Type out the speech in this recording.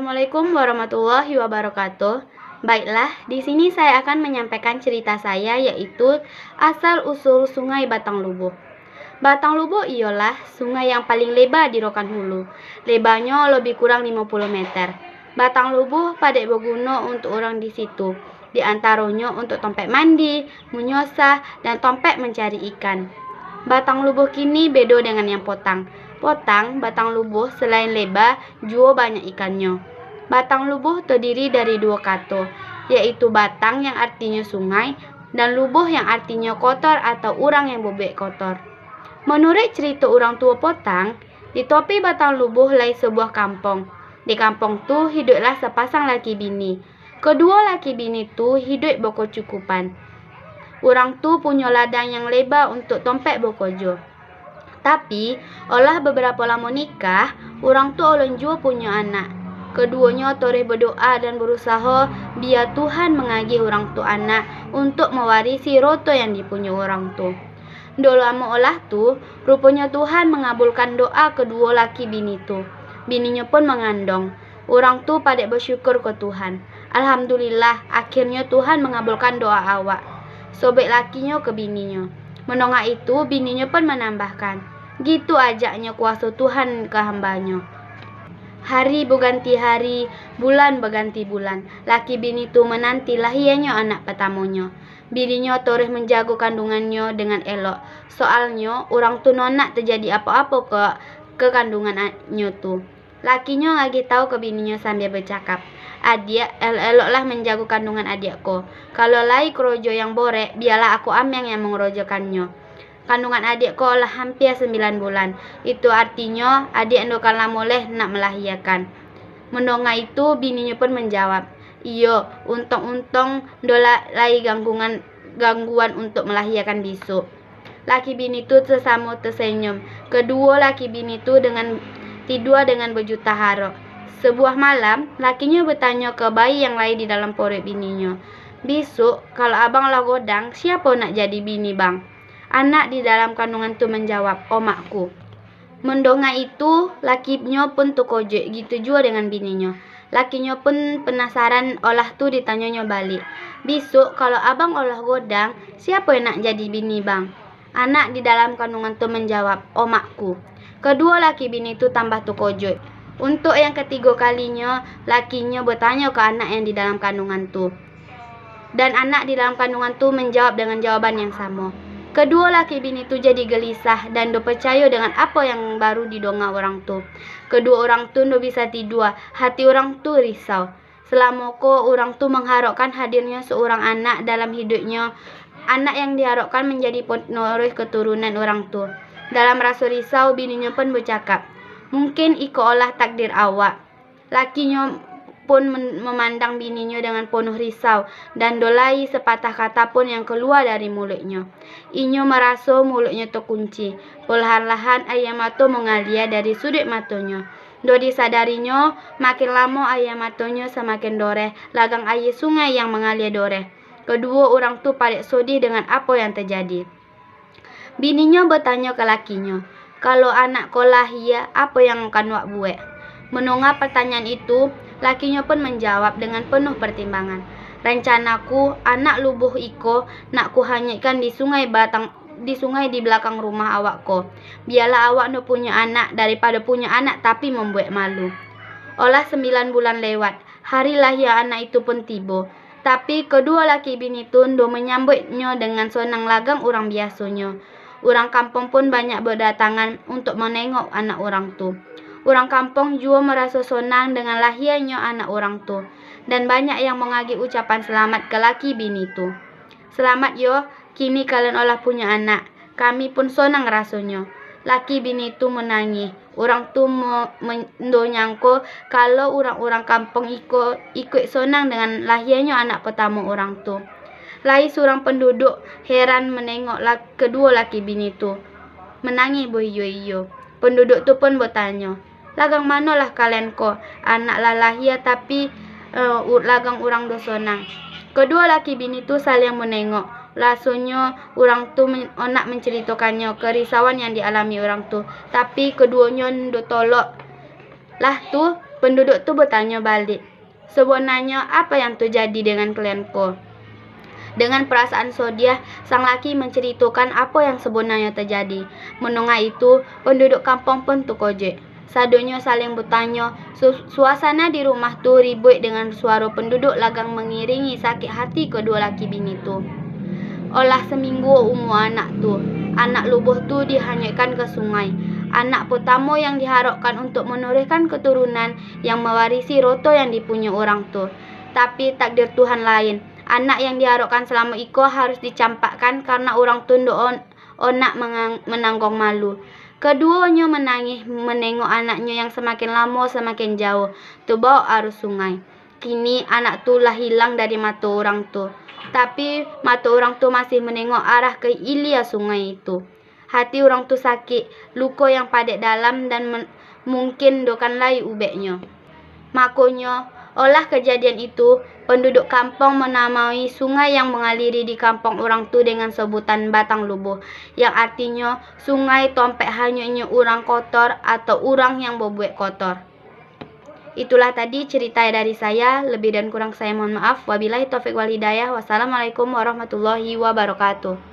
Assalamualaikum warahmatullahi wabarakatuh. Baiklah, di sini saya akan menyampaikan cerita saya, yaitu asal-usul Sungai Batang Lubuh. Batang Lubuh ialah sungai yang paling lebar di Rokan Hulu. Lebarnya lebih kurang 50 meter. Batang Lubuh pada berguna untuk orang di situ. Di antaranya untuk tompek mandi, menyosah, dan tompek mencari ikan. Batang Lubuh kini beda dengan yang potang. Batang Lubuh selain lebar, juga banyak ikannya. Batang Lubuh terdiri dari dua kata, yaitu batang yang artinya sungai, dan lubuh yang artinya kotor atau orang yang bebek kotor. Menurut cerita orang tua potang, di tepi Batang Lubuh lai sebuah kampung. Di kampung tu hiduplah sepasang laki bini. Kedua laki bini tu hidup berkecukupan. Orang tu punya ladang yang lebar untuk tompek bekerja. Tapi, olah beberapa lama nikah, orang tu ulun jua punya anak. Keduanya toreh berdoa dan berusaha biar Tuhan mengagih orang tu anak untuk mewarisi roto yang dipunya orang tu. Dah lama olah tu, rupanya Tuhan mengabulkan doa kedua laki bini tu. Bininya pun mengandung. Orang tu pada bersyukur ke Tuhan. Alhamdulillah, akhirnya Tuhan mengabulkan doa awak. Sobek lakinya ke bininya. Menengah itu, bininya pun menambahkan, gitu ajaknya kuasa Tuhan ke hambanya. Hari berganti hari, bulan berganti bulan. Laki bini tu menanti lahirnya anak pertamanya. Bininya terus menjaga kandungannya dengan elok. Soalnya, orang tu nak terjadi apa-apa ke kandungannya tu. Lakinya lagi tahu ke bininya sambil bercakap, "Adik, eloklah menjaga kandungan adikku. Kalau lai kerojo yang borek, biarlah aku ameng yang mengerojokannya. Kandungan adikku lah hampir 9 bulan. Itu artinya adik endokanlah boleh nak melahirkan." Mendengar itu, bininya pun menjawab, "Iyo, untung-untung dola lai gangguan untuk melahirkan besok." Laki bini tu sesama tersenyum. Kedua laki bini tu tidur dengan berjuta harap. Sebuah malam, lakinya bertanya ke bayi yang lain di dalam perut bininya, "Besok, kalau abang lah godang, siapa nak jadi bini bang?" Anak di dalam kandungan tu menjawab, "Omakku." Mendengar itu, lakinya pun terkejut, gitu juga dengan bininya. Lakinya pun penasaran, olah tu ditanyanya balik, "Besok, kalau abang olah godang, siapa yang nak jadi bini bang?" Anak di dalam kandungan tu menjawab, "Omakku." Kedua laki bini tu tambah terkejut. Untuk yang ketiga kalinya, lakinya bertanya ke anak yang di dalam kandungan tu. Dan anak di dalam kandungan tu menjawab dengan jawaban yang sama. Kedua laki bini tu jadi gelisah dan do percaya dengan apa yang baru didonga orang tu. Kedua orang tu do bisa tidur, hati orang tu risau. Selama orang tu mengharapkan hadirnya seorang anak dalam hidupnya, anak yang diharapkan menjadi penerus keturunan orang tu. Dalam rasa risau, bininya pun bercakap, "Mungkin iko olah takdir awak." Lakinya pun memandang bininya dengan penuh risau dan dolai sepatah kata pun yang keluar dari mulutnya. Inyo merasa mulutnya terkunci. Perlahan-lahan air mata mengalir dari sudut matanya. Do disadarinya, makin lama air matanya semakin doreh, lagang air sungai yang mengalir doreh. Kedua orang tu paling sedih dengan apa yang terjadi. Bininya bertanya ke lakinya, "Kalau anak kau lahir, apa yang akan wak buat?" Mendengar pertanyaan itu, lakinya pun menjawab dengan penuh pertimbangan, "Rencanaku, anak lubuh iko nak ku hanyutkan di sungai di belakang rumah awakku. Biarlah awak no punya anak daripada punya anak tapi membuat malu." Olah 9 bulan lewat, hari lahir anak itu pun tiba. Tapi kedua laki bini tu menyambutnya dengan senang lagang orang biasanya. Orang kampung pun banyak berdatangan untuk menengok anak orang tu. Orang kampung juga merasa senang dengan lahirnya anak orang tu. Dan banyak yang mengagih ucapan selamat ke laki bini tu. "Selamat yo, kini kalian olah punya anak. Kami pun senang rasanya." Laki bini tu menangis. Orang tu menyangka kalau orang-orang kampung ikut senang dengan lahirnya anak pertama orang tu. Lai seorang penduduk heran menengok kedua laki bini tu menangis berhiyo-hiyo. Penduduk tu pun bertanya, "Lagang manalah kalian ko? Anak lah lahir tapi lagang orang do senang." Kedua laki bini tu saling menengok. Rasanya orang tu nak menceritakannya kerisauan yang dialami orang tu, tapi keduanya do tolak. Lah tu Penduduk tu bertanya balik, sebenarnya apa yang terjadi dengan klienku? Dengan perasaan sedih, sang laki menceritakan apa yang sebenarnya terjadi. Mendengar itu, penduduk kampung pun terkejut. Sadunya saling bertanya. Suasana di rumah tu ribut dengan suara penduduk lagang mengiringi sakit hati kedua laki bini tu. Olah seminggu umur anak tu, anak lubuh tu dihanyutkan ke sungai. Anak pertama yang diharapkan untuk meneruskan keturunan yang mewarisi roto yang dipunya orang tu. Tapi takdir Tuhan lain. Anak yang diharapkan selama itu harus dicampakkan karena orang tu onak menanggung malu. Keduanya menangis menengok anaknya yang semakin lama semakin jauh terbawa arus sungai. Kini anak tu lah hilang dari mata orang tu. Tapi mata orang tu masih menengok arah ke hilir sungai itu. Hati orang tu sakit, luka yang padat dalam dan mungkin dokan lai ubeknya. Makanya, olah kejadian itu, penduduk kampung menamai sungai yang mengaliri di kampung orang tu dengan sebutan Batang Lubuh, yang artinya sungai tompek hanyutnya orang kotor atau orang yang berbuat kotor. Itulah tadi cerita dari saya, lebih dan kurang saya mohon maaf. Wabillahi taufiq wal hidayah. Wassalamualaikum warahmatullahi wabarakatuh.